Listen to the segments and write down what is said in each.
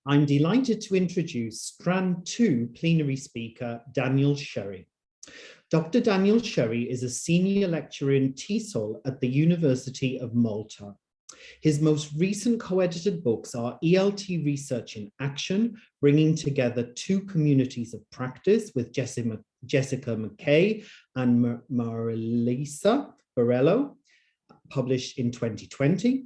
I'm delighted to introduce Strand 2 plenary speaker, Daniel Xerri. Dr. Daniel Xerri is a senior lecturer in TESOL at the University of Malta. His most recent co-edited books are ELT Research in Action, bringing together two communities of practice with Jessica Mackay and Marilisa Birello, published in 2020,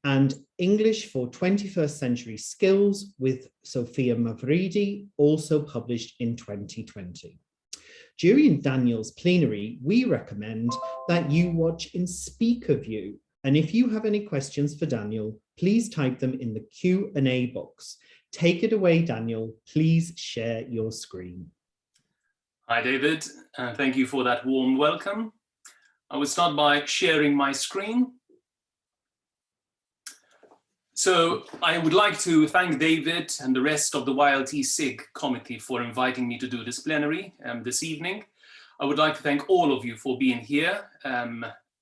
and English for 21st Century Skills with Sophia Mavridi, also published in 2020. During Daniel's plenary, we recommend that you watch in speaker view. And if you have any questions for Daniel, please type them in the Q&A box. Take it away, Daniel. Please share your screen. Hi, David. Thank you for that warm welcome. I will start by sharing my screen. So I would like to thank David and the rest of the YLT SIG committee for inviting me to do this plenary this evening. I would like to thank all of you for being here.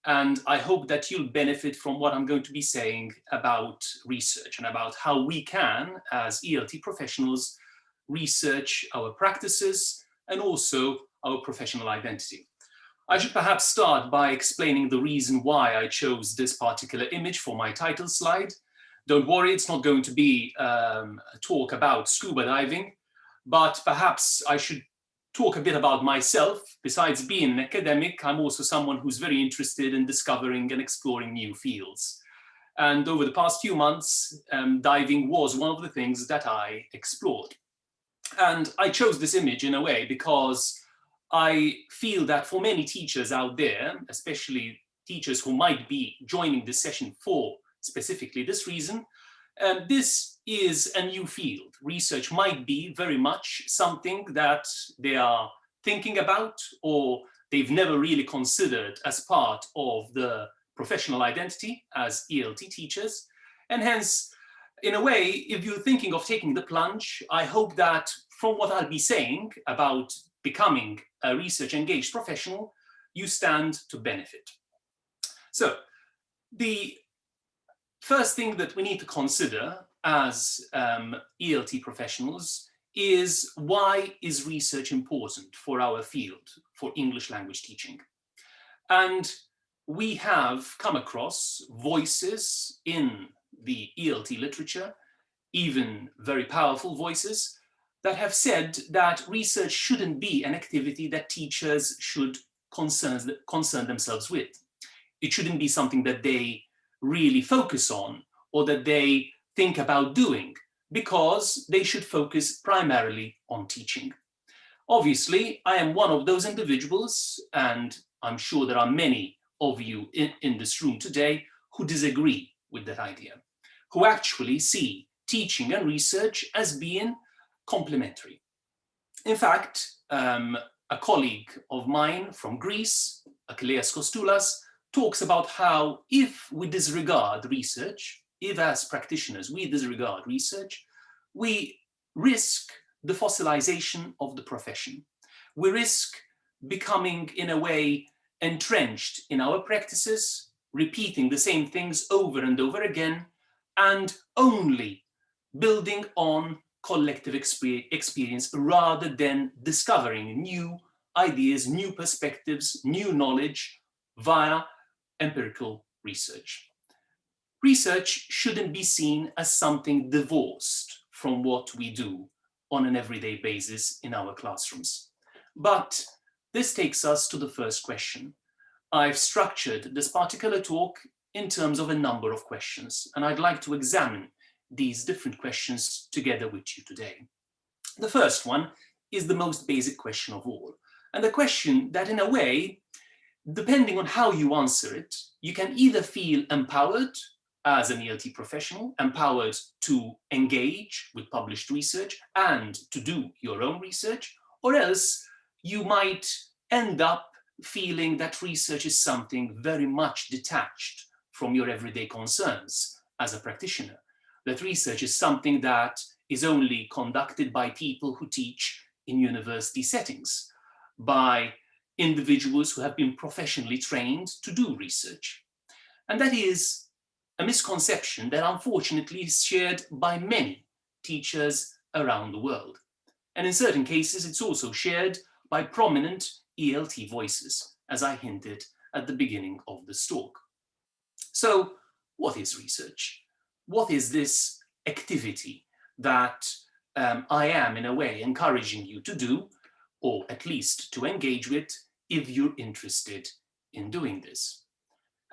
And I hope that you'll benefit from what I'm going to be saying about research and about how we can, as ELT professionals, research our practices and also our professional identity. I should perhaps start by explaining the reason why I chose this particular image for my title slide. Don't worry, it's not going to be a talk about scuba diving, but perhaps I should talk a bit about myself. Besides being an academic, I'm also someone who's very interested in discovering and exploring new fields. And over the past few months, diving was one of the things that I explored. And I chose this image in a way because I feel that for many teachers out there, especially teachers who might be joining this session for specifically this reason, this is a new field. Research might be very much something that they are thinking about or they've never really considered as part of the professional identity as ELT teachers. And hence, in a way, if you're thinking of taking the plunge, I hope that from what I'll be saying about becoming a research engaged professional, you stand to benefit. So the first thing that we need to consider as ELT professionals is, why is research important for our field, for English language teaching? And we have come across voices in the ELT literature, even very powerful voices, that have said that research shouldn't be an activity that teachers should concern themselves with. It shouldn't be something that they really focus on or that they think about doing, because they should focus primarily on teaching. Obviously, I am one of those individuals, and I'm sure there are many of you in this room today who disagree with that idea, who actually see teaching and research as being complementary. In fact, a colleague of mine from Greece, Achilleas Kostoulas, talks about how if we disregard research, if as practitioners we disregard research, we risk the fossilization of the profession. We risk becoming, in a way, entrenched in our practices, repeating the same things over and over again, and only building on collective experience rather than discovering new ideas, new perspectives, new knowledge via empirical research. Research shouldn't be seen as something divorced from what we do on an everyday basis in our classrooms. But this takes us to the first question. I've structured this particular talk in terms of a number of questions, and I'd like to examine these different questions together with you today. The first one is the most basic question of all, and the question that, in a way, depending on how you answer it, you can either feel empowered as an ELT professional, empowered to engage with published research and to do your own research, or else you might end up feeling that research is something very much detached from your everyday concerns as a practitioner, that research is something that is only conducted by people who teach in university settings, by individuals who have been professionally trained to do research. And that is a misconception that unfortunately is shared by many teachers around the world. And in certain cases, it's also shared by prominent ELT voices, as I hinted at the beginning of this talk. So what is research? What is this activity that I am, in a way, encouraging you to do, or at least to engage with, if you're interested in doing this?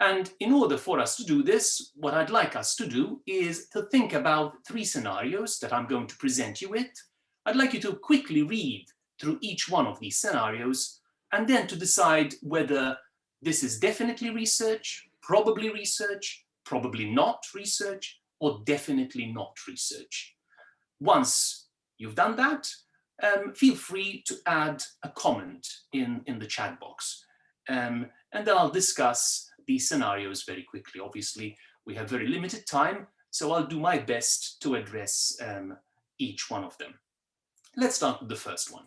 And in order for us to do this, what I'd like us to do is to think about 3 scenarios that I'm going to present you with. I'd like you to quickly read through each one of these scenarios and then to decide whether this is definitely research, probably not research, or definitely not research. Once you've done that, feel free to add a comment in the chat box. And then I'll discuss these scenarios very quickly. Obviously, we have very limited time, so I'll do my best to address each one of them. Let's start with the first one.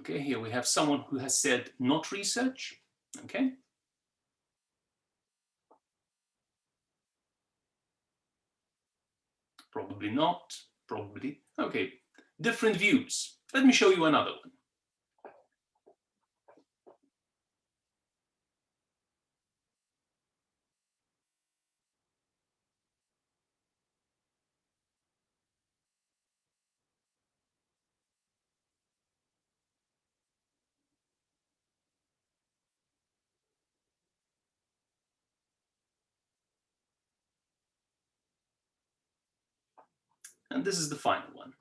Okay, here we have someone who has said not research. Okay. Probably not, probably. Okay, different views. Let me show you another one. And this is the final one.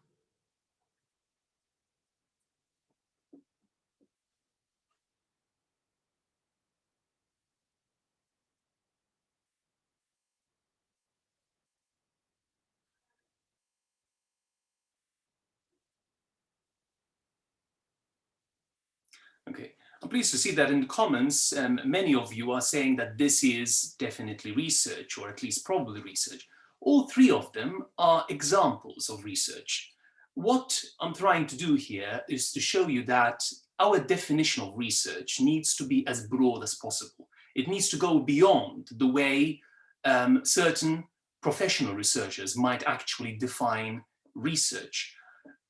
Okay, I'm pleased to see that in the comments, many of you are saying that this is definitely research, or at least probably research. All 3 of them are examples of research. What I'm trying to do here is to show you that our definition of research needs to be as broad as possible. It needs to go beyond the way certain professional researchers might actually define research,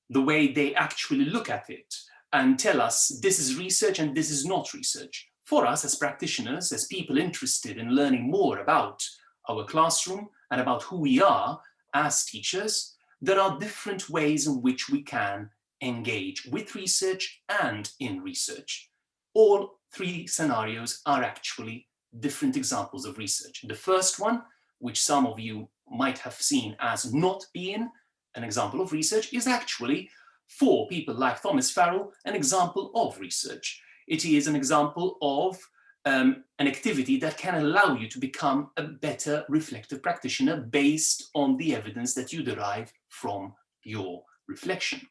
the way they actually look at it and tell us this is research and this is not research. For us as practitioners, as people interested in learning more about our classroom and about who we are as teachers, there are different ways in which we can engage with research and in research. All 3 scenarios are actually different examples of research. The first one, which some of you might have seen as not being an example of research, is actually, for people like Thomas Farrell, an example of research. It is an example of an activity that can allow you to become a better reflective practitioner based on the evidence that you derive from your reflection.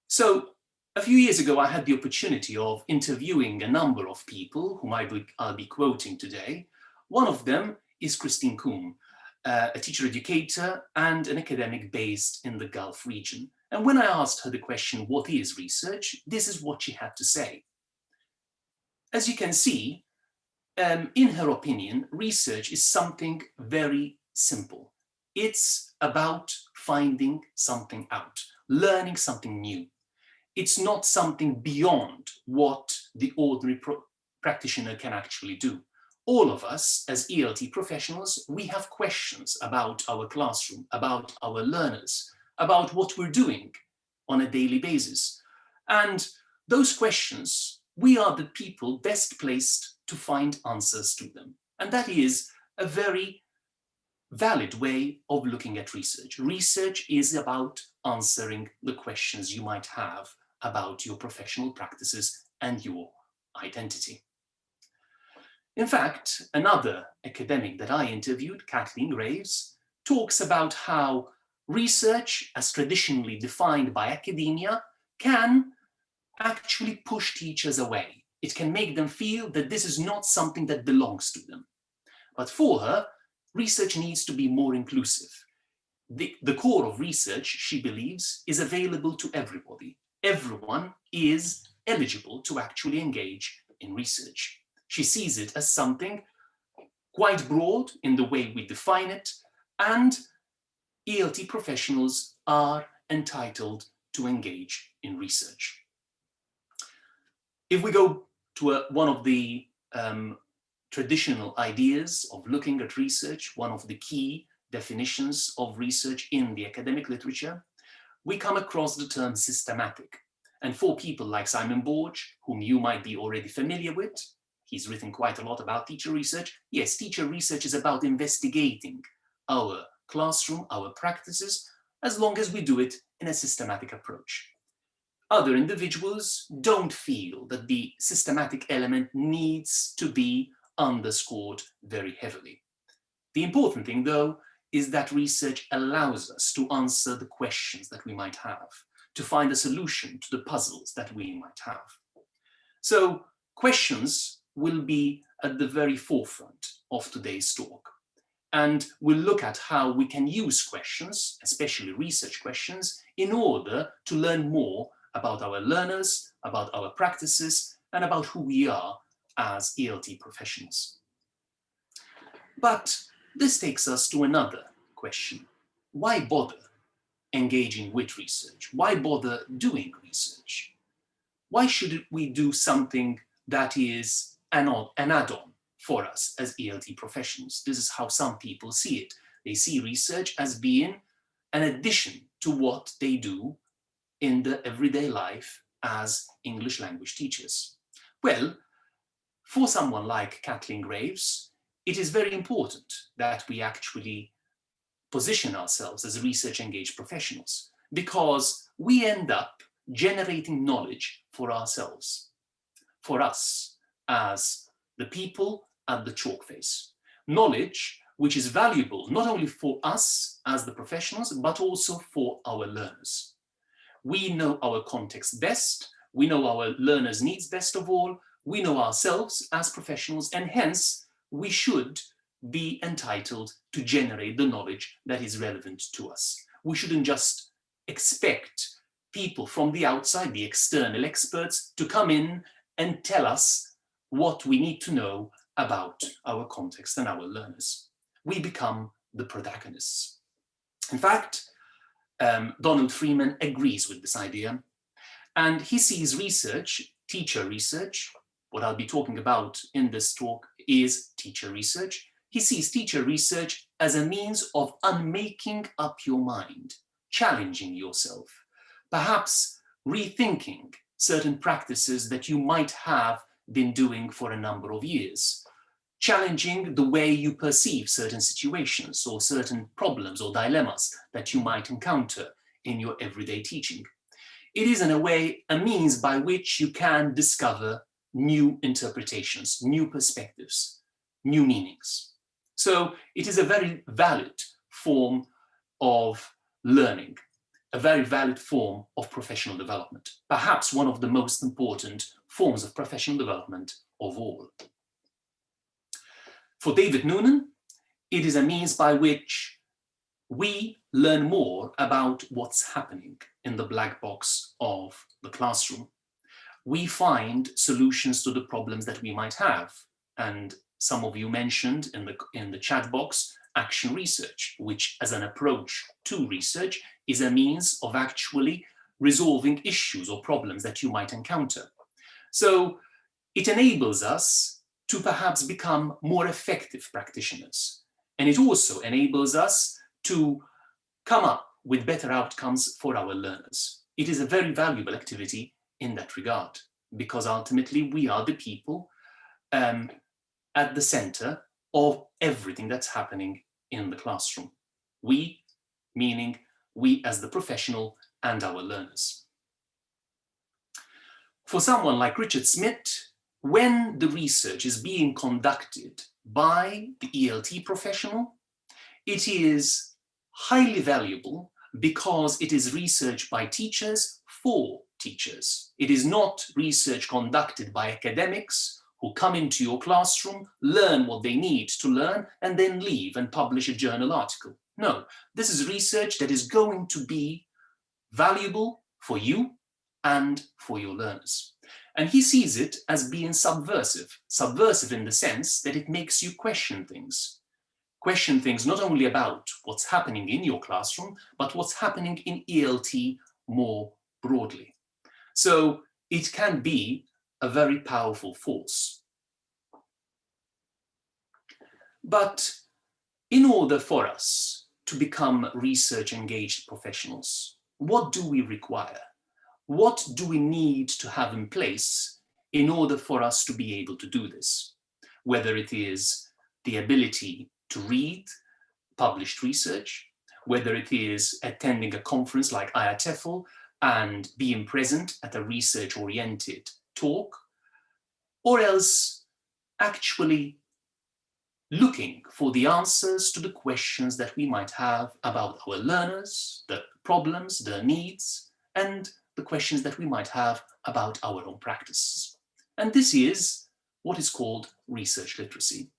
So a few years ago, I had the opportunity of interviewing a number of people whom I'll be quoting today. One of them is Christine Kuhn, a teacher educator and an academic based in the Gulf region. And when I asked her the question, what is research? This is what she had to say. As you can see, in her opinion, research is something very simple. It's about finding something out, learning something new. It's not something beyond what the ordinary practitioner can actually do. All of us as ELT professionals, we have questions about our classroom, about our learners, about what we're doing on a daily basis. And those questions, we are the people best placed to find answers to them. And that is a very valid way of looking at research. Research is about answering the questions you might have about your professional practices and your identity. In fact, another academic that I interviewed, Kathleen Graves, talks about how research, as traditionally defined by academia, can actually push teachers away. It can make them feel that this is not something that belongs to them. But for her, research needs to be more inclusive. The core of research, she believes, is available to everybody. Everyone is eligible to actually engage in research. She sees it as something quite broad in the way we define it, and ELT professionals are entitled to engage in research. If we go to one of the traditional ideas of looking at research, one of the key definitions of research in the academic literature, we come across the term systematic. And for people like Simon Borge, whom you might be already familiar with, he's written quite a lot about teacher research. Yes, teacher research is about investigating our classroom, our practices, as long as we do it in a systematic approach. Other individuals don't feel that the systematic element needs to be underscored very heavily. The important thing, though, is that research allows us to answer the questions that we might have, to find a solution to the puzzles that we might have. So questions will be at the very forefront of today's talk. And we'll look at how we can use questions, especially research questions, in order to learn more about our learners, about our practices, and about who we are as ELT professionals. But this takes us to another question. Why bother engaging with research? Why bother doing research? Why should we do something that is an add-on for us as ELT professionals? This is how some people see it. They see research as being an addition to what they do in the everyday life as English language teachers. Well, for someone like Kathleen Graves, it is very important that we actually position ourselves as research engaged professionals, because we end up generating knowledge for ourselves, for us as the people at the chalk face. Knowledge which is valuable not only for us as the professionals, but also for our learners. We know our context best, we know our learners' needs best of all, we know ourselves as professionals, and hence we should be entitled to generate the knowledge that is relevant to us. We shouldn't just expect people from the outside, the external experts, to come in and tell us what we need to know about our context and our learners. We become the protagonists. In fact, Donald Freeman agrees with this idea, and he sees research, teacher research, what I'll be talking about in this talk is teacher research. He sees teacher research as a means of unmaking up your mind, challenging yourself, perhaps rethinking certain practices that you might have been doing for a number of years, challenging the way you perceive certain situations or certain problems or dilemmas that you might encounter in your everyday teaching. It is in a way a means by which you can discover new interpretations, new perspectives, new meanings. So it is a very valid form of learning, a very valid form of professional development, perhaps one of the most important forms of professional development of all. For David Noonan, it is a means by which we learn more about what's happening in the black box of the classroom. We find solutions to the problems that we might have. And some of you mentioned in the chat box, action research, which as an approach to research is a means of actually resolving issues or problems that you might encounter. So it enables us to perhaps become more effective practitioners. And it also enables us to come up with better outcomes for our learners. It is a very valuable activity in that regard, because ultimately we are the people at the center of everything that's happening in the classroom. We, meaning we as the professional and our learners. For someone like Richard Smith, when the research is being conducted by the ELT professional, it is highly valuable because it is research by teachers for teachers. It is not research conducted by academics who come into your classroom, learn what they need to learn, and then leave and publish a journal article. No, this is research that is going to be valuable for you and for your learners. And he sees it as being subversive. Subversive in the sense that it makes you question things. Question things not only about what's happening in your classroom, but what's happening in ELT more broadly. So it can be a very powerful force. But in order for us to become research-engaged professionals, what do we require? What do we need to have in place in order for us to be able to do this? Whether it is the ability to read published research, whether it is attending a conference like IATEFL and being present at a research-oriented talk, or else actually looking for the answers to the questions that we might have about our learners, the problems, their needs, and the questions that we might have about our own practice. And this is what is called research literacy.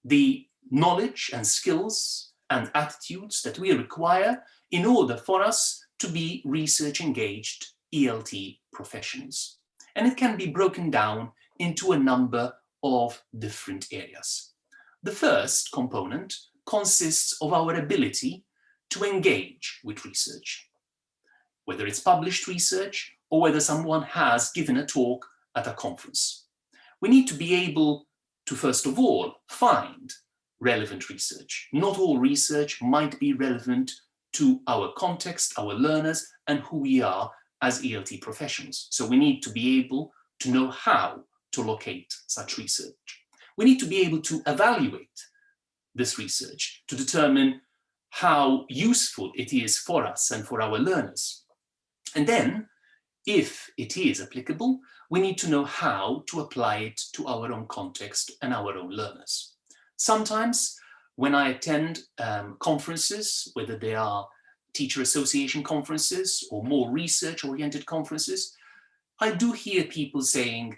The knowledge and skills and attitudes that we require in order for us to be research-engaged ELT professionals. And it can be broken down into a number of different areas. The first component consists of our ability to engage with research, whether it's published research or whether someone has given a talk at a conference. We need to be able to, first of all, find relevant research. Not all research might be relevant to our context, our learners, and who we are as ELT professionals. So we need to be able to know how to locate such research. We need to be able to evaluate this research to determine how useful it is for us and for our learners. And then, if it is applicable, we need to know how to apply it to our own context and our own learners. Sometimes when I attend conferences, whether they are teacher association conferences or more research-oriented conferences, I do hear people saying,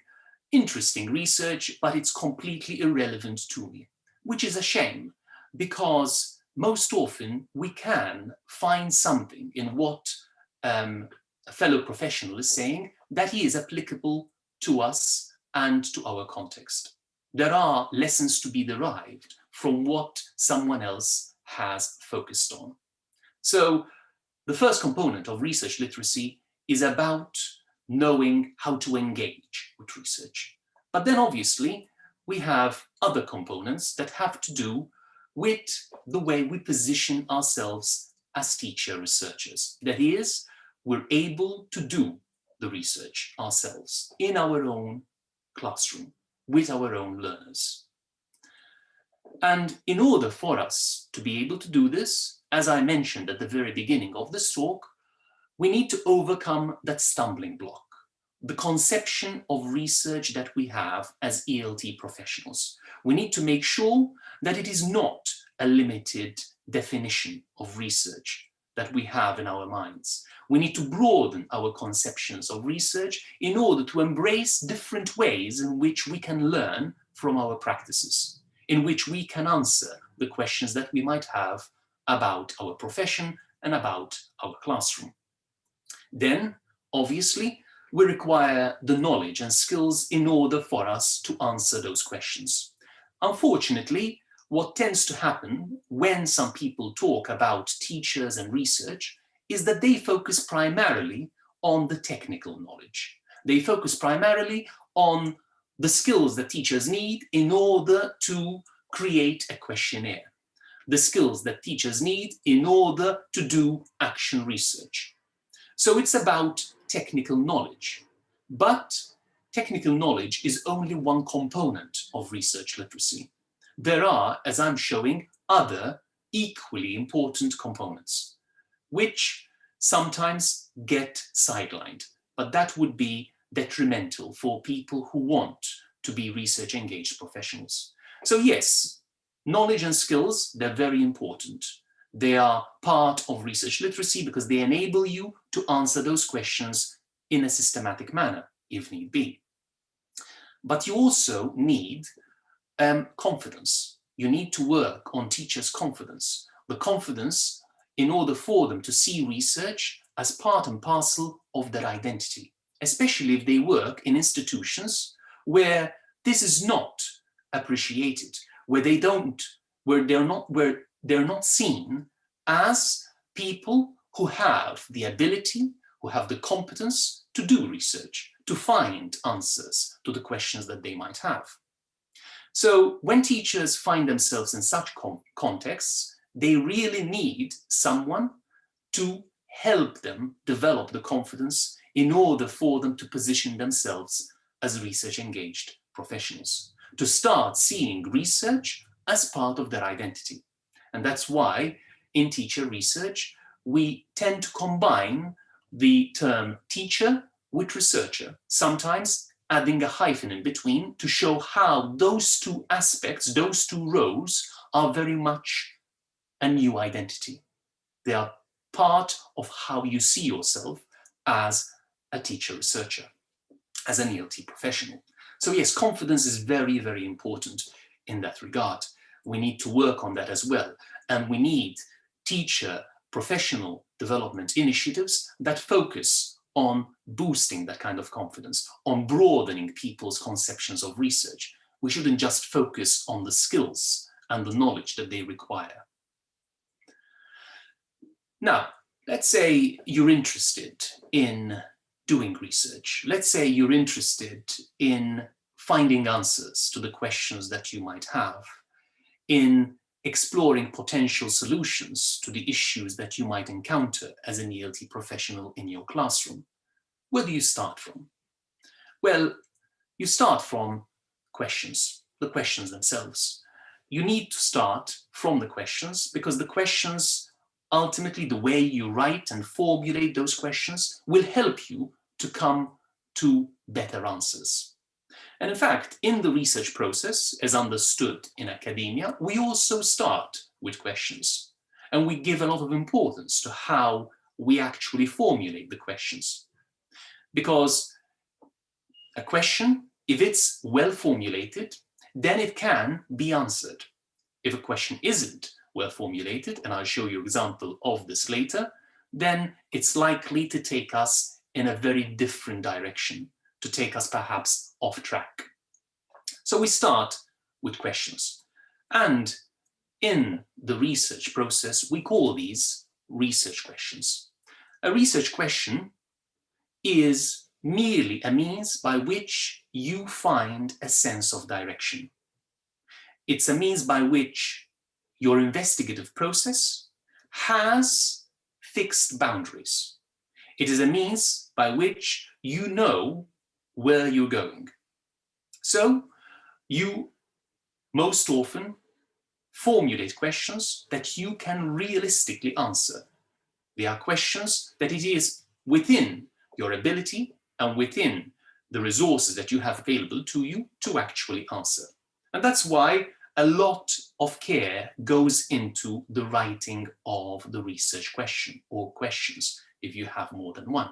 interesting research, but it's completely irrelevant to me, which is a shame, because most often we can find something in what a fellow professional is saying that is applicable to us and to our context. There are lessons to be derived from what someone else has focused on. So the first component of research literacy is about knowing how to engage with research. But then obviously we have other components that have to do with the way we position ourselves as teacher researchers. That is, we're able to do the research ourselves in our own classroom with our own learners. And in order for us to be able to do this, as I mentioned at the very beginning of this talk, we need to overcome that stumbling block, the conception of research that we have as ELT professionals. We need to make sure that it is not a limited definition of research that we have in our minds. We need to broaden our conceptions of research in order to embrace different ways in which we can learn from our practices, in which we can answer the questions that we might have about our profession and about our classroom. Then, obviously, we require the knowledge and skills in order for us to answer those questions. Unfortunately, what tends to happen when some people talk about teachers and research is that they focus primarily on the technical knowledge. They focus primarily on the skills that teachers need in order to create a questionnaire, the skills that teachers need in order to do action research. So it's about technical knowledge, but technical knowledge is only one component of research literacy. There are, as I'm showing, other equally important components, which sometimes get sidelined, but that would be detrimental for people who want to be research-engaged professionals. So yes, knowledge and skills, they're very important. They are part of research literacy because they enable you to answer those questions in a systematic manner, if need be. But you also need confidence. You need to work on teachers' confidence. The confidence in order for them to see research as part and parcel of their identity, especially if they work in institutions where this is not appreciated, where they're not seen as people who have the ability, who have the competence to do research, to find answers to the questions that they might have. So when teachers find themselves in such contexts, they really need someone to help them develop the confidence in order for them to position themselves as research-engaged professionals, to start seeing research as part of their identity. And that's why in teacher research, we tend to combine the term teacher with researcher, sometimes adding a hyphen in between to show how those two aspects, those two roles, are very much a new identity. They are part of how you see yourself as a teacher researcher, as an ELT professional. So yes, confidence is very, very important in that regard. We need to work on that as well. And we need teacher professional development initiatives that focus on boosting that kind of confidence, on broadening people's conceptions of research. We shouldn't just focus on the skills and the knowledge that they require. Now, let's say you're interested in doing research. Let's say you're interested in finding answers to the questions that you might have, in exploring potential solutions to the issues that you might encounter as an ELT professional in your classroom. Where do you start from? Well, you start from questions, the questions themselves. You need to start from the questions because the questions, ultimately the way you write and formulate those questions will help you to come to better answers. And in fact, in the research process, as understood in academia, we also start with questions. And we give a lot of importance to how we actually formulate the questions. Because a question, if it's well formulated, then it can be answered. If a question isn't well formulated, and I'll show you an example of this later, then it's likely to take us in a very different direction, to take us perhaps off track. So we start with questions. And in the research process, we call these research questions. A research question is merely a means by which you find a sense of direction. It's a means by which your investigative process has fixed boundaries. It is a means by which you know where you're going. So you most often formulate questions that you can realistically answer. They are questions that it is within your ability and within the resources that you have available to you to actually answer. And that's why a lot of care goes into the writing of the research question or questions if you have more than one.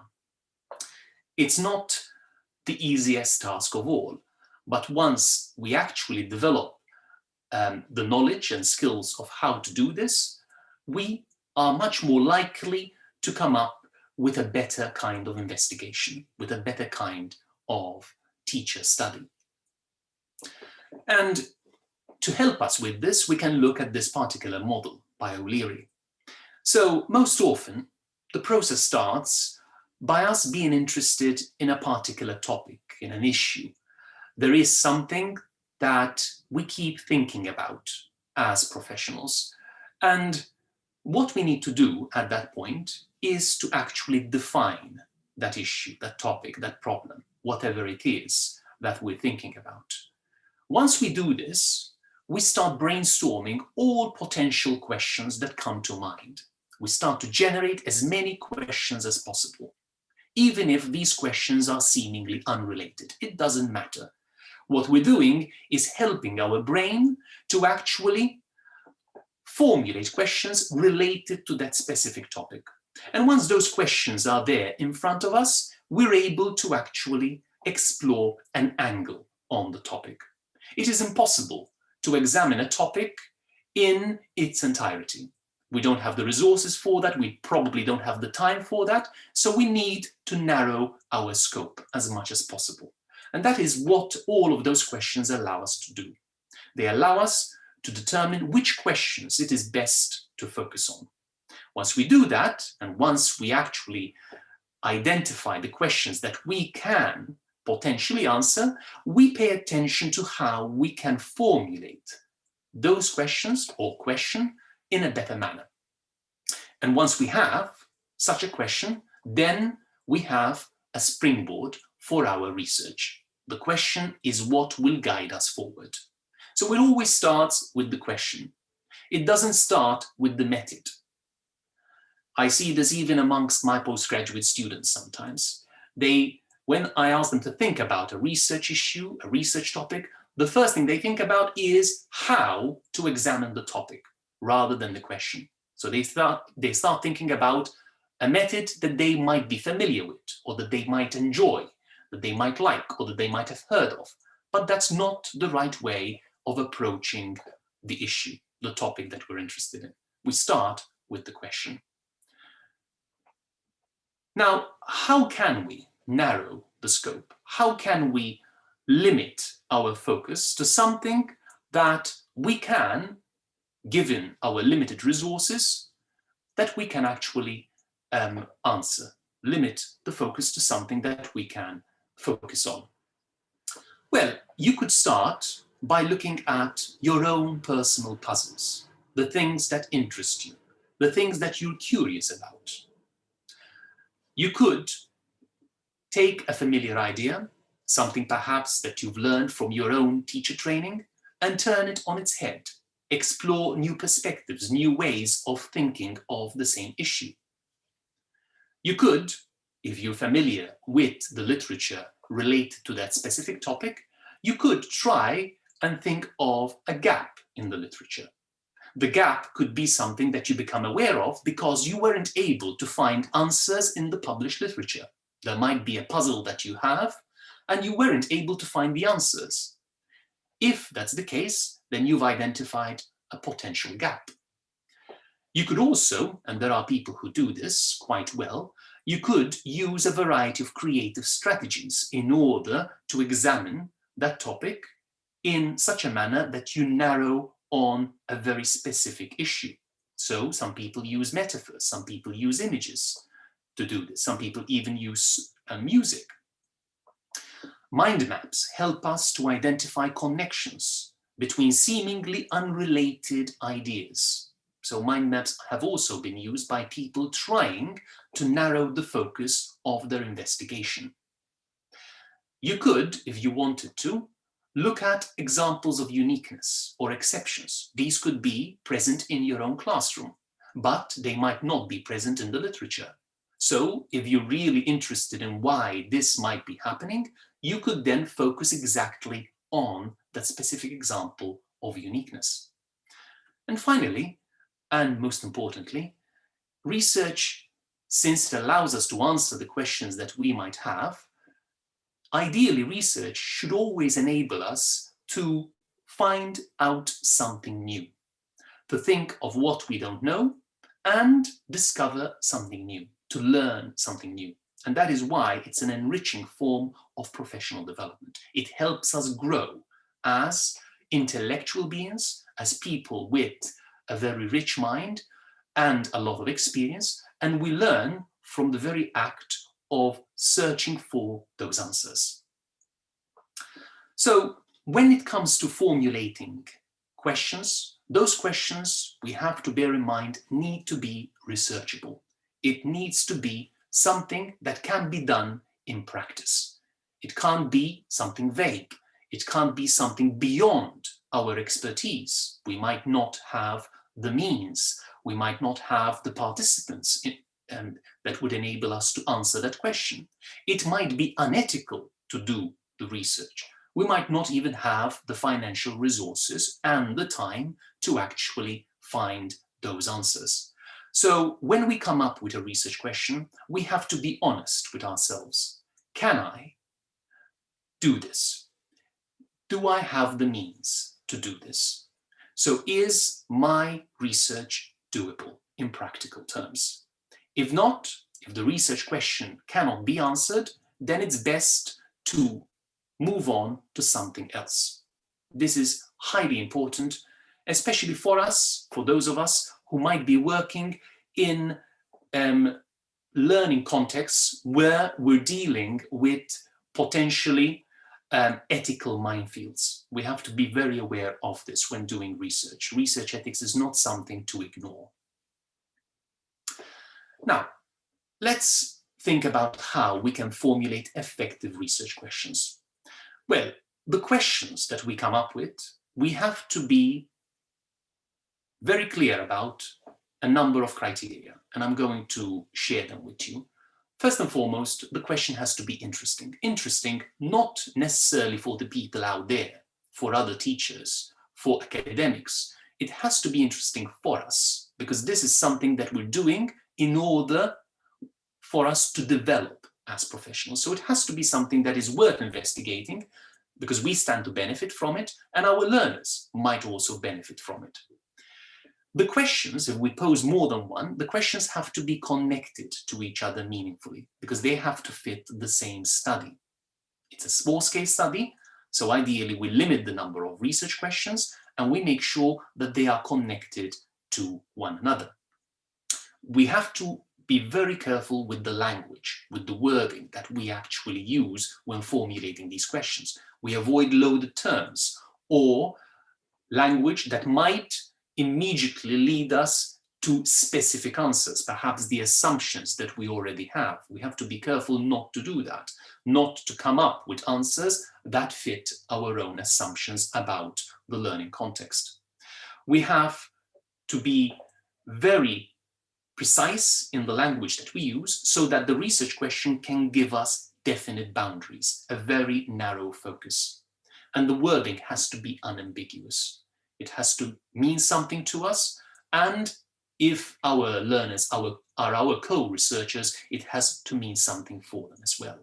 It's not the easiest task of all, but once we actually develop the knowledge and skills of how to do this, we are much more likely to come up with a better kind of investigation, with a better kind of teacher study. And to help us with this, we can look at this particular model by OLeary. So most often, the process starts by us being interested in a particular topic, in an issue. There is something that we keep thinking about as professionals. And what we need to do at that point is to actually define that issue, that topic, that problem, whatever it is that we're thinking about. Once we do this, we start brainstorming all potential questions that come to mind. We start to generate as many questions as possible, even if these questions are seemingly unrelated. It doesn't matter. What we're doing is helping our brain to actually formulate questions related to that specific topic. And once those questions are there in front of us, we're able to actually explore an angle on the topic. It is impossible to examine a topic in its entirety. We don't have the resources for that, we probably don't have the time for that, so we need to narrow our scope as much as possible. And that is what all of those questions allow us to do. They allow us to determine which questions it is best to focus on. Once we do that, and once we actually identify the questions that we can potentially answer, we pay attention to how we can formulate those questions or question in a better manner. And once we have such a question, then we have a springboard for our research. The question is what will guide us forward. So it always starts with the question. It doesn't start with the method. I see this even amongst my postgraduate students sometimes. When I ask them to think about a research issue, a research topic, the first thing they think about is how to examine the topic rather than the question. So they start thinking about a method that they might be familiar with, or that they might enjoy, that they might like, or that they might have heard of. But that's not the right way of approaching the issue, the topic that we're interested in. We start with the question. Now, how can we narrow the scope? How can we limit our focus to something that we can, given our limited resources, that we can actually answer? Limit the focus to something that we can focus on. Well, you could start by looking at your own personal puzzles, the things that interest you, the things that you're curious about. You could take a familiar idea, something perhaps that you've learned from your own teacher training, and turn it on its head. Explore new perspectives, new ways of thinking of the same issue. You could, if you're familiar with the literature related to that specific topic, you could try and think of a gap in the literature. The gap could be something that you become aware of because you weren't able to find answers in the published literature. There might be a puzzle that you have, and you weren't able to find the answers. If that's the case, then you've identified a potential gap. You could also, and there are people who do this quite well, you could use a variety of creative strategies in order to examine that topic in such a manner that you narrow on a very specific issue. So some people use metaphors, some people use images to do this, some people even use music. Mind maps help us to identify connections between seemingly unrelated ideas. So mind maps have also been used by people trying to narrow the focus of their investigation. You could, if you wanted to, look at examples of uniqueness or exceptions. These could be present in your own classroom, but they might not be present in the literature. So if you're really interested in why this might be happening, you could then focus exactly on that specific example of uniqueness. And finally, and most importantly, research, since it allows us to answer the questions that we might have, ideally, research should always enable us to find out something new, to think of what we don't know and discover something new, to learn something new. And that is why it's an enriching form of professional development. It helps us grow as intellectual beings, as people with a very rich mind and a lot of experience, and we learn from the very act of searching for those answers. So when it comes to formulating questions, those questions, we have to bear in mind, need to be researchable. It needs to be something that can be done in practice. It can't be something vague. It can't be something beyond our expertise. We might not have the means. We might not have the participants that would enable us to answer that question. It might be unethical to do the research. We might not even have the financial resources and the time to actually find those answers. So when we come up with a research question, we have to be honest with ourselves. can I do this? Do I have the means to do this? So is my research doable in practical terms? If not, if the research question cannot be answered, then it's best to move on to something else. This is highly important, especially for us, for those of us who might be working in learning contexts where we're dealing with potentially ethical minefields. We have to be very aware of this when doing research. Research ethics is not something to ignore. Now, let's think about how we can formulate effective research questions. Well, the questions that we come up with, we have to be very clear about a number of criteria, and I'm going to share them with you. First and foremost, the question has to be interesting. Interesting, not necessarily for the people out there, for other teachers, for academics. It has to be interesting for us, because this is something that we're doing in order for us to develop as professionals. So it has to be something that is worth investigating, because we stand to benefit from it, and our learners might also benefit from it. The questions, if we pose more than one, the questions have to be connected to each other meaningfully, because they have to fit the same study. It's a small-scale study, so ideally we limit the number of research questions, and we make sure that they are connected to one another. We have to be very careful with the language, with the wording that we actually use when formulating these questions. We avoid loaded terms or language that might immediately lead us to specific answers, perhaps the assumptions that we already have. We have to be careful not to do that, not to come up with answers that fit our own assumptions about the learning context. We have to be very precise in the language that we use so that the research question can give us definite boundaries, a very narrow focus. And the wording has to be unambiguous. It has to mean something to us, and if our learners are our co-researchers, it has to mean something for them as well.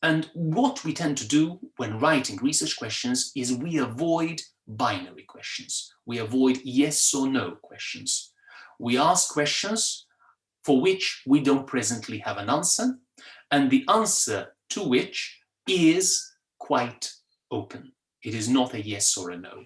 And what we tend to do when writing research questions is we avoid binary questions. We avoid yes or no questions. We ask questions for which we don't presently have an answer, and the answer to which is quite open. It is not a yes or a no.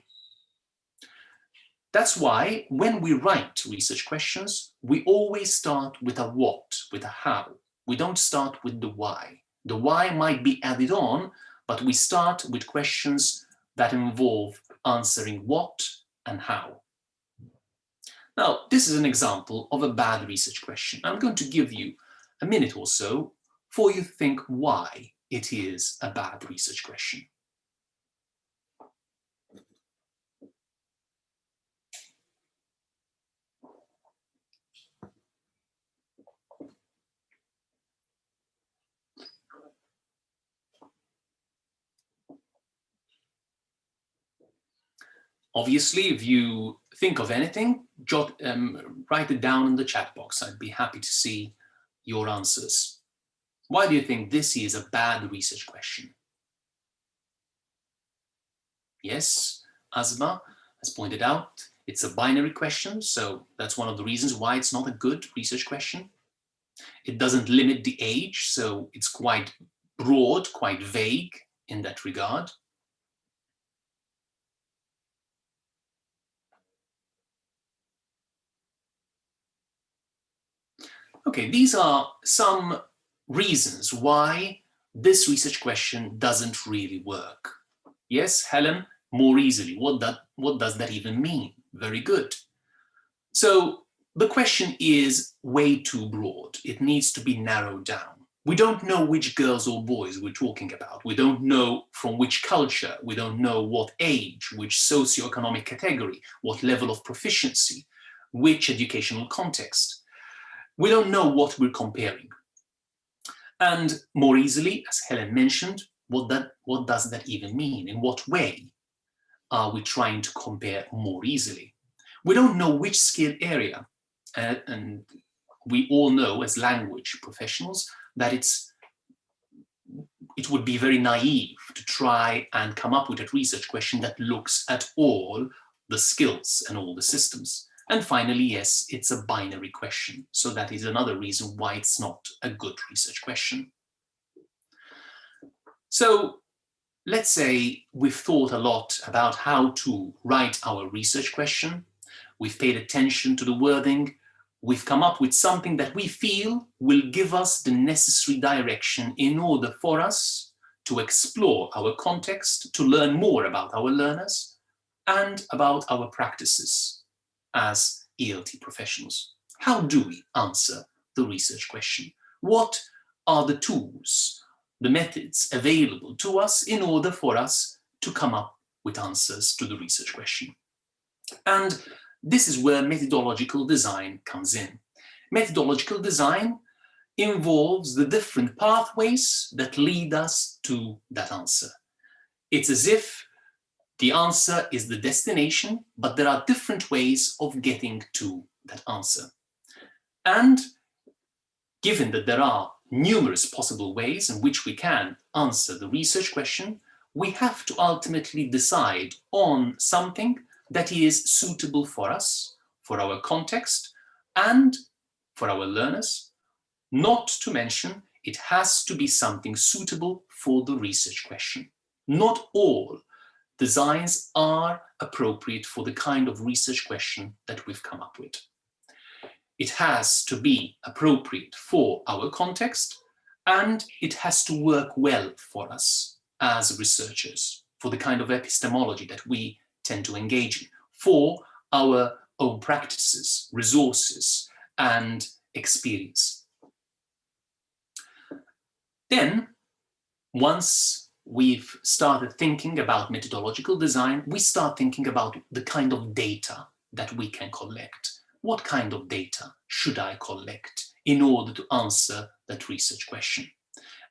That's why when we write research questions, we always start with a what, with a how. We don't start with the why. The why might be added on, but we start with questions that involve answering what and how. Now, this is an example of a bad research question. I'm going to give you a minute or so for you to think why it is a bad research question. Obviously, if you think of anything, write it down in the chat box. I'd be happy to see your answers. Why do you think this is a bad research question? Yes, Asma has pointed out, it's a binary question, so that's one of the reasons why it's not a good research question. It doesn't limit the age, so it's quite broad, quite vague in that regard. Okay, these are some reasons why this research question doesn't really work. Yes, Helen, more easily. What does that even mean? Very good. So the question is way too broad. It needs to be narrowed down. We don't know which girls or boys we're talking about. We don't know from which culture. We don't know what age, which socioeconomic category, what level of proficiency, which educational context. We don't know what we're comparing. And more easily, as Helen mentioned, what does that even mean? In what way are we trying to compare more easily? We don't know which skill area, and we all know as language professionals that it's it would be very naive to try and come up with a research question that looks at all the skills and all the systems. And finally, yes, it's a binary question. So that is another reason why it's not a good research question. So let's say we've thought a lot about how to write our research question. We've paid attention to the wording. We've come up with something that we feel will give us the necessary direction in order for us to explore our context, to learn more about our learners and about our practices as ELT professionals. How do we answer the research question? What are the tools, the methods available to us in order for us to come up with answers to the research question? And this is where methodological design comes in. Methodological design involves the different pathways that lead us to that answer. It's as if the answer is the destination, but there are different ways of getting to that answer. And given that there are numerous possible ways in which we can answer the research question, we have to ultimately decide on something that is suitable for us, for our context, and for our learners. Not to mention, it has to be something suitable for the research question. Not all designs are appropriate for the kind of research question that we've come up with. It has to be appropriate for our context, and it has to work well for us as researchers, for the kind of epistemology that we tend to engage in, for our own practices, resources, and experience. Then, once we've started thinking about methodological design, we start thinking about the kind of data that we can collect. What kind of data should I collect in order to answer that research question?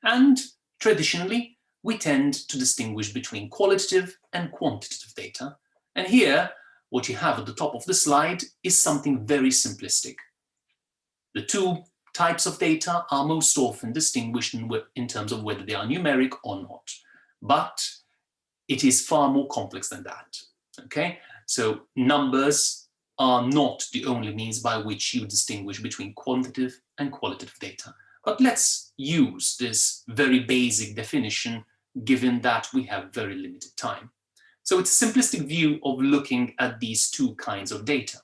And traditionally, we tend to distinguish between qualitative and quantitative data. And here, what you have at the top of the slide is something very simplistic. The two types of data are most often distinguished in terms of whether they are numeric or not. But it is far more complex than that. Okay? So numbers are not the only means by which you distinguish between quantitative and qualitative data. But let's use this very basic definition, given that we have very limited time. So it's a simplistic view of looking at these two kinds of data.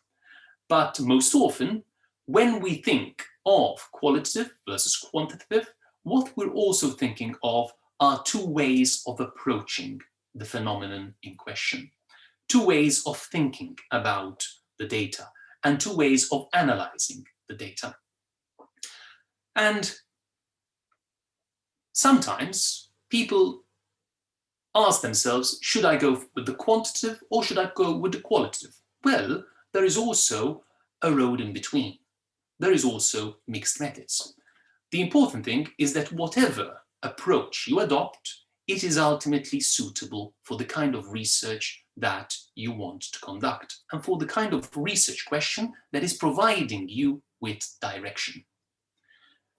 But most often, when we think of qualitative versus quantitative, what we're also thinking of are two ways of approaching the phenomenon in question, two ways of thinking about the data, and two ways of analyzing the data. And sometimes people ask themselves, should I go with the quantitative or should I go with the qualitative? Well, there is also a road in between. There is also mixed methods. The important thing is that whatever approach you adopt, it is ultimately suitable for the kind of research that you want to conduct and for the kind of research question that is providing you with direction.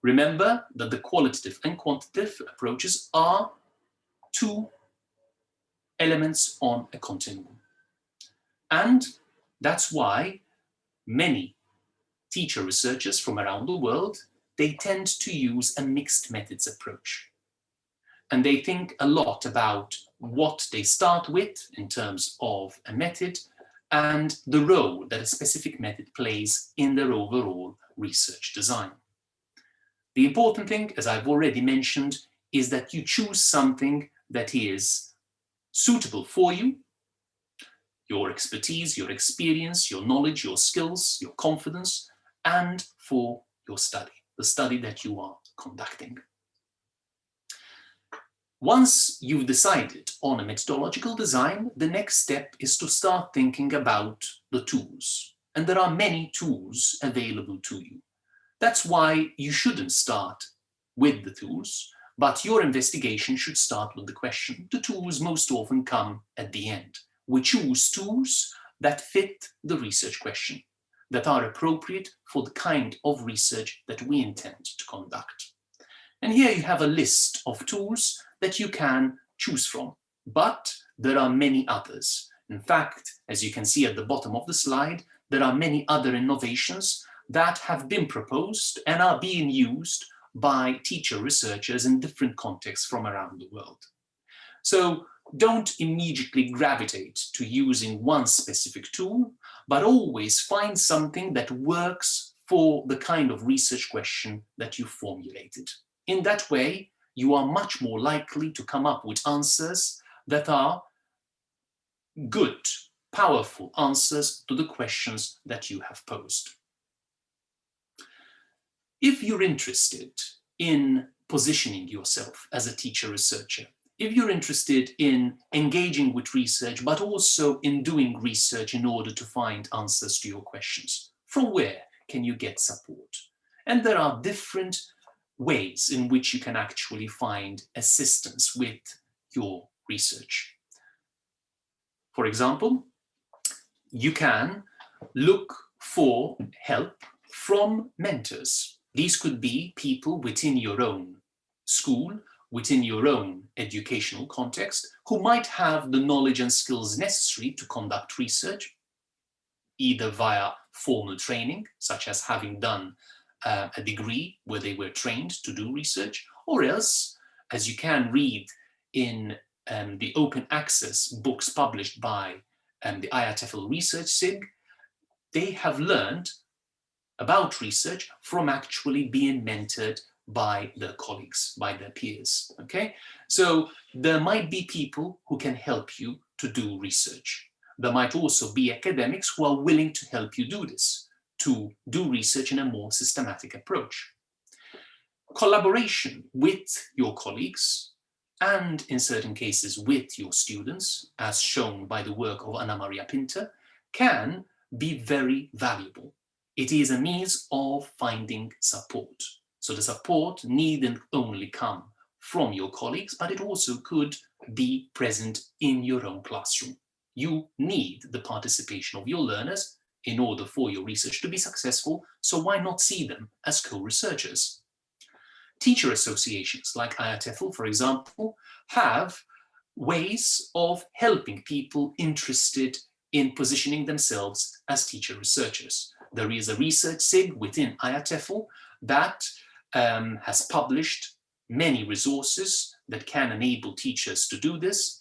Remember that the qualitative and quantitative approaches are two elements on a continuum. And that's why many teacher researchers from around the world, they tend to use a mixed methods approach. And they think a lot about what they start with in terms of a method and the role that a specific method plays in their overall research design. The important thing, as I've already mentioned, is that you choose something that is suitable for you, your expertise, your experience, your knowledge, your skills, your confidence, and for your study, the study that you are conducting. Once you've decided on a methodological design, the next step is to start thinking about the tools. And there are many tools available to you. That's why you shouldn't start with the tools, but your investigation should start with the question. The tools most often come at the end. We choose tools that fit the research question, that are appropriate for the kind of research that we intend to conduct. And here you have a list of tools that you can choose from, but there are many others. In fact, as you can see at the bottom of the slide, there are many other innovations that have been proposed and are being used by teacher researchers in different contexts from around the world. So don't immediately gravitate to using one specific tool, but always find something that works for the kind of research question that you formulated. In that way, you are much more likely to come up with answers that are good, powerful answers to the questions that you have posed. If you're interested in positioning yourself as a teacher researcher, if you're interested in engaging with research, but also in doing research in order to find answers to your questions, from where can you get support? And there are different ways in which you can actually find assistance with your research. For example, you can look for help from mentors. These could be people within your own school, within your own educational context, who might have the knowledge and skills necessary to conduct research, either via formal training, such as having done a degree where they were trained to do research, or else, as you can read in the open access books published by the IATEFL research SIG, they have learned about research from actually being mentored by their colleagues, by their peers, okay? So there might be people who can help you to do research. There might also be academics who are willing to help you do this, to do research in a more systematic approach. Collaboration with your colleagues, and in certain cases with your students, as shown by the work of Anna Maria Pinter, can be very valuable. It is a means of finding support. So the support needn't only come from your colleagues, but it also could be present in your own classroom. You need the participation of your learners in order for your research to be successful, so why not see them as co-researchers? Teacher associations like IATEFL, for example, have ways of helping people interested in positioning themselves as teacher researchers. There is a research SIG within IATEFL that has published many resources that can enable teachers to do this.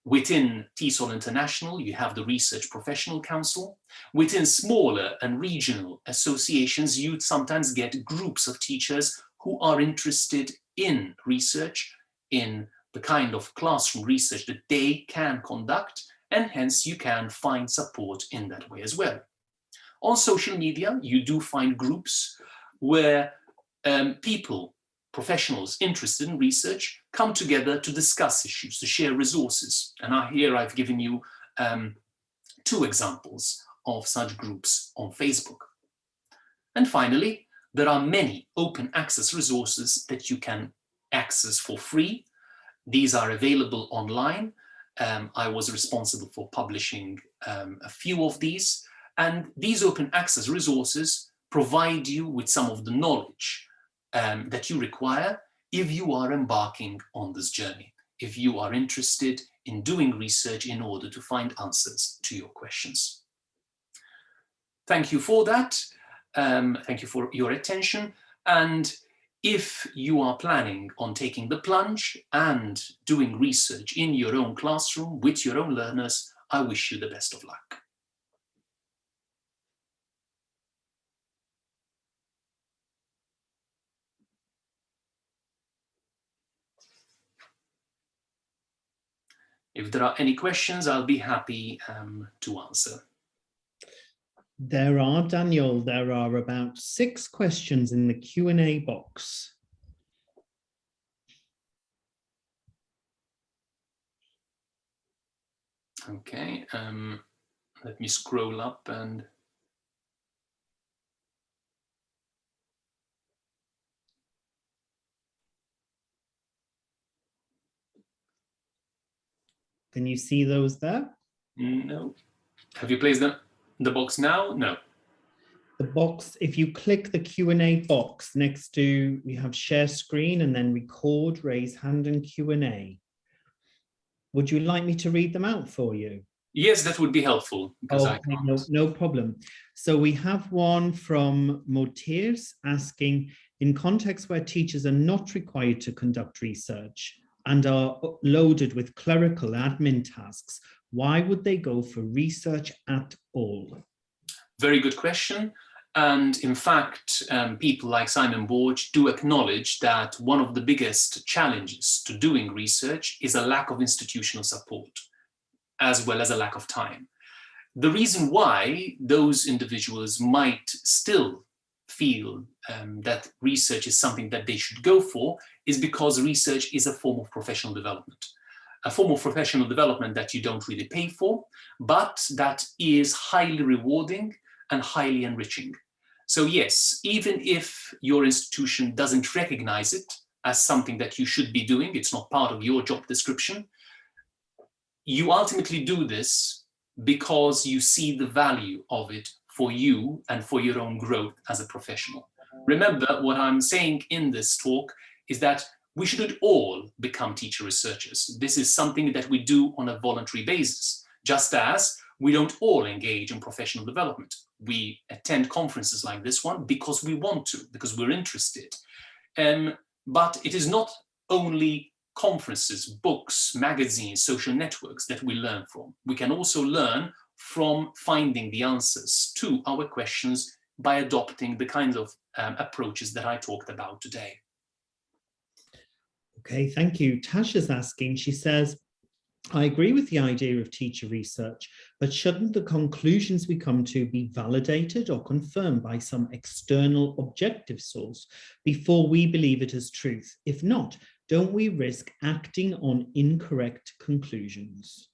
Within TESOL International, you have the Research Professional Council. Within smaller and regional associations, you'd sometimes get groups of teachers who are interested in research, in the kind of classroom research that they can conduct, and hence you can find support in that way as well. On social media, you do find groups where people, professionals interested in research, come together to discuss issues, to share resources. And here I've given you 2 examples of such groups on Facebook. And finally, there are many open access resources that you can access for free. These are available online. I was responsible for publishing a few of these. And these open access resources provide you with some of the knowledge that you require if you are embarking on this journey, if you are interested in doing research in order to find answers to your questions. Thank you for that. Thank you for your attention. And if you are planning on taking the plunge and doing research in your own classroom with your own learners, I wish you the best of luck. If there are any questions, I'll be happy to answer. There are, Daniel, there are about 6 questions in the Q&A box. Okay, let me scroll up and... Can you see those there? No. Have you placed them in the box now? No. The box, if you click the Q&A box next to, we have share screen and then record, raise hand and Q&A. Would you like me to read them out for you? Yes, that would be helpful. Because Okay, no problem. So we have one from Motirs asking, in contexts where teachers are not required to conduct research and are loaded with clerical admin tasks, why would they go for research at all? Very good question. And in fact, people like Simon Borge do acknowledge that one of the biggest challenges to doing research is a lack of institutional support, as well as a lack of time. The reason why those individuals might still feel that research is something that they should go for is because research is a form of professional development. A form of professional development that you don't really pay for, but that is highly rewarding and highly enriching. So yes, even if your institution doesn't recognize it as something that you should be doing, it's not part of your job description, you ultimately do this because you see the value of it for you and for your own growth as a professional. Remember, what I'm saying in this talk is that we shouldn't all become teacher researchers. This is something that we do on a voluntary basis, just as we don't all engage in professional development. We attend conferences like this one because we want to, because we're interested. But it is not only conferences, books, magazines, social networks that we learn from. We can also learn from finding the answers to our questions by adopting the kinds of approaches that I talked about today. Okay, thank you. Tasha's asking, she says, I agree with the idea of teacher research, but shouldn't the conclusions we come to be validated or confirmed by some external objective source before we believe it as truth? If not, don't we risk acting on incorrect conclusions?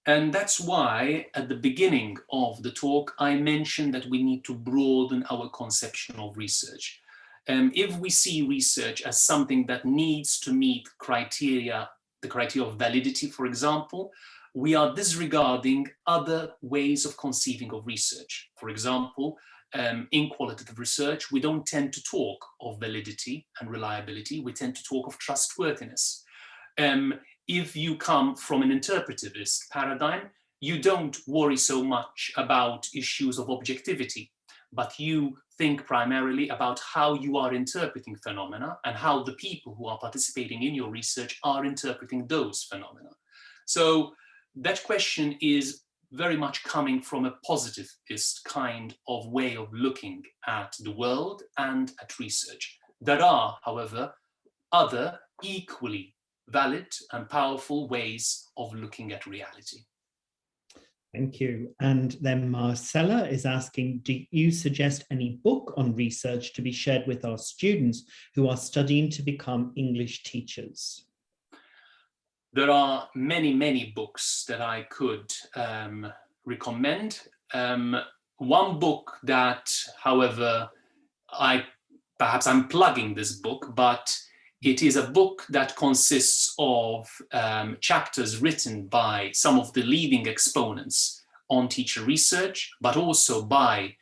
And that's why at the beginning of the talk, I mentioned that we need to broaden our conception of research. If we see research as something that needs to meet criteria, the criteria of validity, for example, we are disregarding other ways of conceiving of research. For example, in qualitative research, we don't tend to talk of validity and reliability, we tend to talk of trustworthiness. If you come from an interpretivist paradigm, you don't worry so much about issues of objectivity, but you think primarily about how you are interpreting phenomena and how the people who are participating in your research are interpreting those phenomena. So that question is very much coming from a positivist kind of way of looking at the world and at research. There are, however, other equally valid and powerful ways of looking at reality. Thank you. And then Marcella is asking, do you suggest any book on research to be shared with our students who are studying to become English teachers? There are many, many books that I could recommend. One book that, however, perhaps I'm plugging this book, but it is a book that consists of chapters written by some of the leading exponents on teacher research, but also by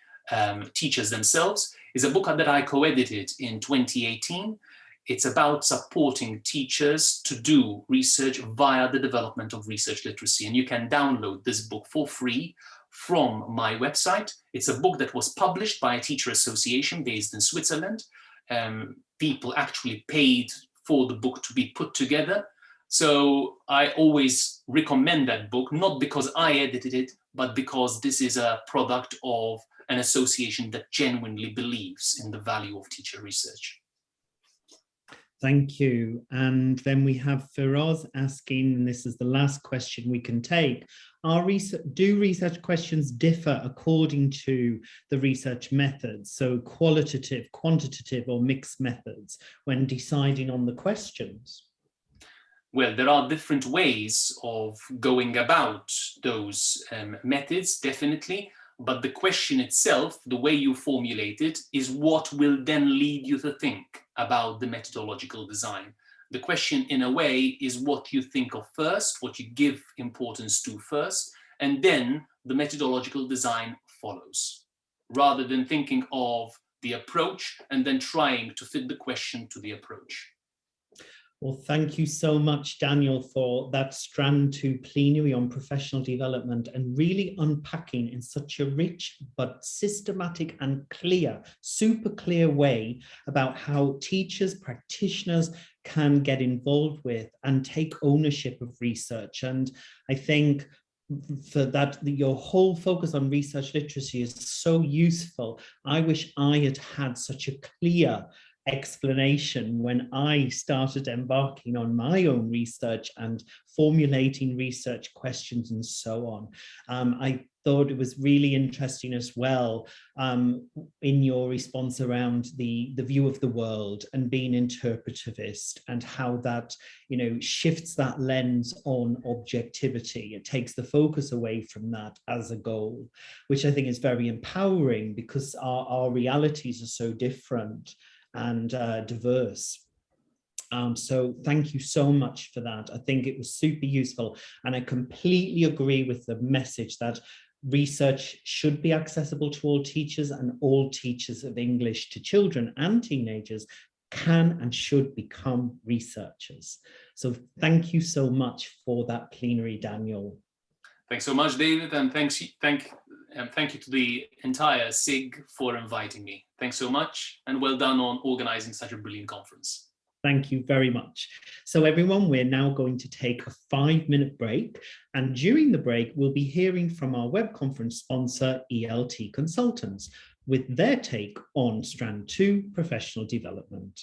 teachers themselves. It's a book that I co-edited in 2018. It's about supporting teachers to do research via the development of research literacy. And you can download this book for free from my website. It's a book that was published by a teacher association based in Switzerland. People actually paid for the book to be put together. So I always recommend that book, not because I edited it, but because this is a product of an association that genuinely believes in the value of teacher research. Thank you. And then we have Firoz asking, and this is the last question we can take, do research questions differ according to the research methods? So qualitative, quantitative, or mixed methods when deciding on the questions? Well, there are different ways of going about those methods, definitely. But the question itself, the way you formulate it, is what will then lead you to think about the methodological design. The question, in a way, is what you think of first, what you give importance to first, and then the methodological design follows. rather than thinking of the approach and then trying to fit the question to the approach. Well, thank you so much, Daniel, for that strand 2 plenary on professional development and really unpacking in such a rich but systematic and clear, super clear way about how teachers, practitioners can get involved with and take ownership of research. And I think for that, your whole focus on research literacy is so useful. I wish I had had such a clear explanation when I started embarking on my own research and formulating research questions and so on. I thought it was really interesting as well in your response around the view of the world and being interpretivist and how that, you know, shifts that lens on objectivity. It takes the focus away from that as a goal, which I think is very empowering because our realities are so different and diverse. So thank you so much for that. I think it was super useful, and I completely agree with the message that research should be accessible to all teachers, and all teachers of English to children and teenagers can and should become researchers. So thank you so much for that plenary, Daniel. Thanks so much, David, and thank you to the entire SIG for inviting me. Thanks so much, and well done on organizing such a brilliant conference. Thank you very much. So everyone, we're now going to take a 5-minute break, and during the break, we'll be hearing from our web conference sponsor, ELT Consultants, with their take on Strand 2 professional development.